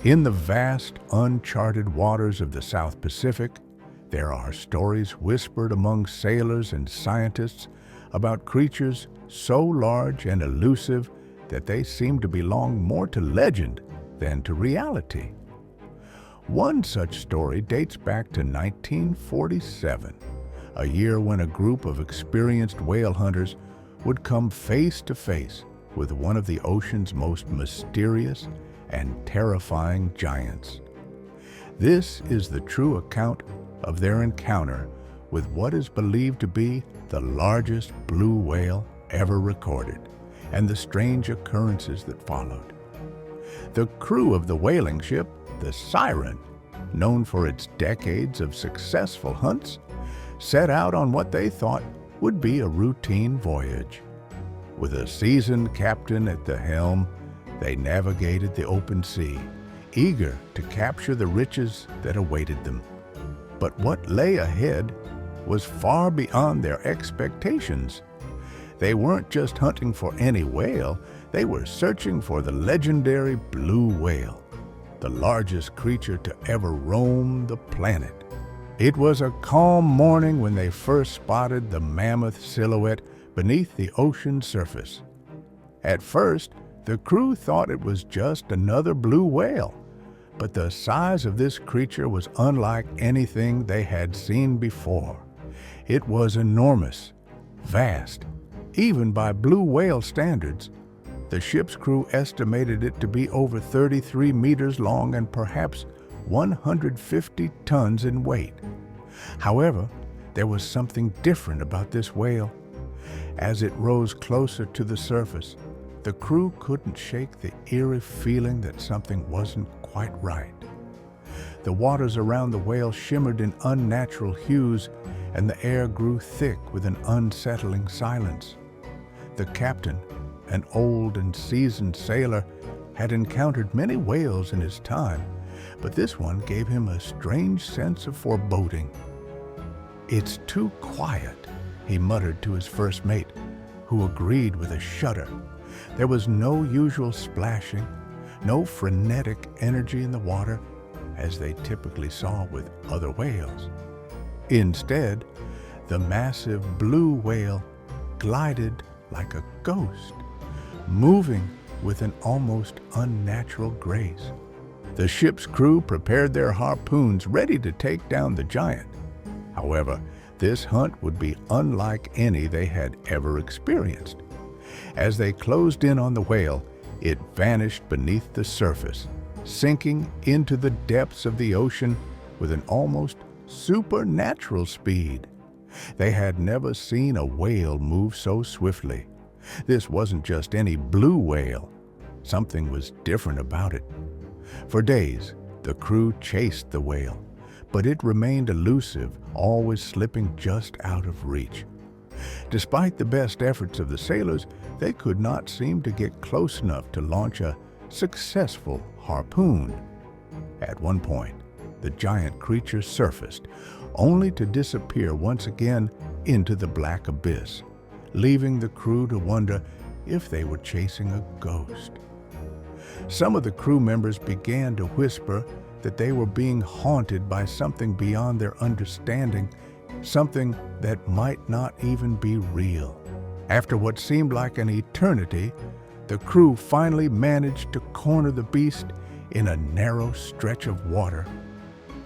In the vast, uncharted waters of the South Pacific, there are stories whispered among sailors and scientists about creatures so large and elusive that they seem to belong more to legend than to reality. One such story dates back to 1947, a year when a group of experienced whale hunters would come face to face with one of the ocean's most mysterious and terrifying giants. This is the true account of their encounter with what is believed to be the largest blue whale ever recorded, and the strange occurrences that followed. The crew of the whaling ship, the Siren, known for its decades of successful hunts, set out on what they thought would be a routine voyage. With a seasoned captain at the helm, they navigated the open sea, eager to capture the riches that awaited them. But what lay ahead was far beyond their expectations. They weren't just hunting for any whale, they were searching for the legendary blue whale, the largest creature to ever roam the planet. It was a calm morning when they first spotted the mammoth silhouette beneath the ocean's surface. At first, the crew thought it was just another blue whale, but the size of this creature was unlike anything they had seen before. It was enormous, vast, even by blue whale standards. The ship's crew estimated it to be over 33 meters long and perhaps 150 tons in weight. However, there was something different about this whale. As it rose closer to the surface, the crew couldn't shake the eerie feeling that something wasn't quite right. The waters around the whale shimmered in unnatural hues, and the air grew thick with an unsettling silence. The captain, an old and seasoned sailor, had encountered many whales in his time, but this one gave him a strange sense of foreboding. "It's too quiet," he muttered to his first mate, who agreed with a shudder. There was no usual splashing, no frenetic energy in the water, as they typically saw with other whales. Instead, the massive blue whale glided like a ghost, moving with an almost unnatural grace. The ship's crew prepared their harpoons, ready to take down the giant. However, this hunt would be unlike any they had ever experienced. As they closed in on the whale, it vanished beneath the surface, sinking into the depths of the ocean with an almost supernatural speed. They had never seen a whale move so swiftly. This wasn't just any blue whale. Something was different about it. For days, the crew chased the whale, but it remained elusive, always slipping just out of reach. Despite the best efforts of the sailors, they could not seem to get close enough to launch a successful harpoon. At one point, the giant creature surfaced, only to disappear once again into the black abyss, leaving the crew to wonder if they were chasing a ghost. Some of the crew members began to whisper that they were being haunted by something beyond their understanding, something that might not even be real. After what seemed like an eternity, the crew finally managed to corner the beast in a narrow stretch of water.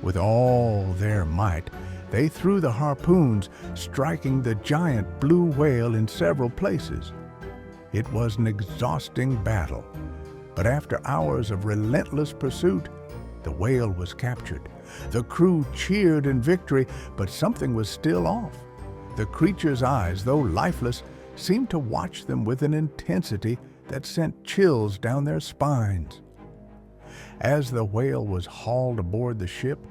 With all their might, they threw the harpoons, striking the giant blue whale in several places. It was an exhausting battle, but after hours of relentless pursuit, the whale was captured. The crew cheered in victory, but something was still off. The creature's eyes, though lifeless, seemed to watch them with an intensity that sent chills down their spines. As the whale was hauled aboard the ship,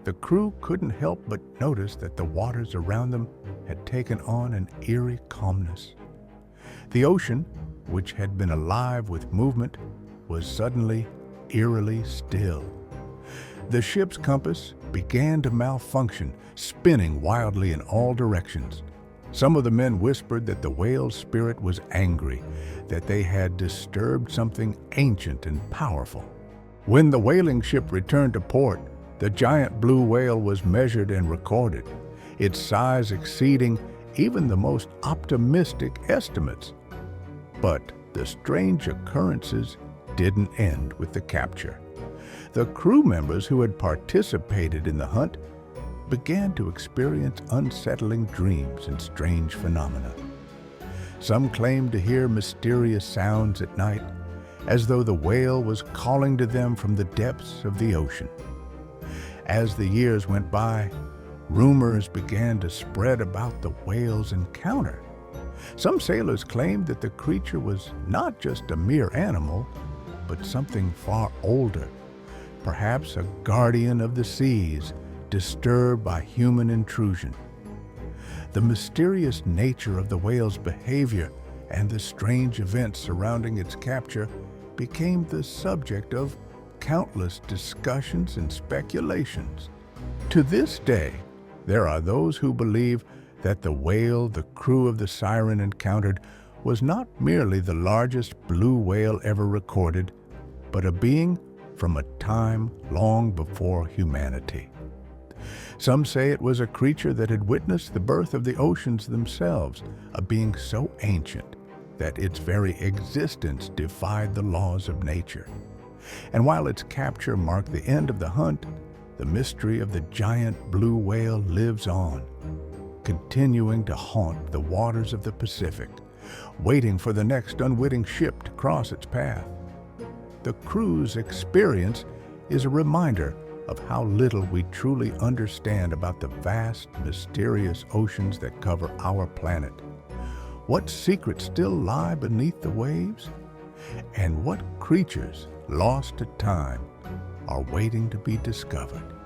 the crew couldn't help but notice that the waters around them had taken on an eerie calmness. The ocean, which had been alive with movement, was suddenly eerily still. The ship's compass began to malfunction, spinning wildly in all directions. Some of the men whispered that the whale's spirit was angry, that they had disturbed something ancient and powerful. When the whaling ship returned to port, the giant blue whale was measured and recorded, its size exceeding even the most optimistic estimates. But the strange occurrences didn't end with the capture. The crew members who had participated in the hunt began to experience unsettling dreams and strange phenomena. Some claimed to hear mysterious sounds at night, as though the whale was calling to them from the depths of the ocean. As the years went by, rumors began to spread about the whale's encounter. Some sailors claimed that the creature was not just a mere animal, but something far older, perhaps a guardian of the seas, disturbed by human intrusion. The mysterious nature of the whale's behavior and the strange events surrounding its capture became the subject of countless discussions and speculations. To this day, there are those who believe that the whale the crew of the Siren encountered was not merely the largest blue whale ever recorded, but a being from a time long before humanity. Some say it was a creature that had witnessed the birth of the oceans themselves, a being so ancient that its very existence defied the laws of nature. And while its capture marked the end of the hunt, the mystery of the giant blue whale lives on, continuing to haunt the waters of the Pacific, waiting for the next unwitting ship to cross its path. The crew's experience is a reminder of how little we truly understand about the vast, mysterious oceans that cover our planet. What secrets still lie beneath the waves? And what creatures, lost to time, are waiting to be discovered?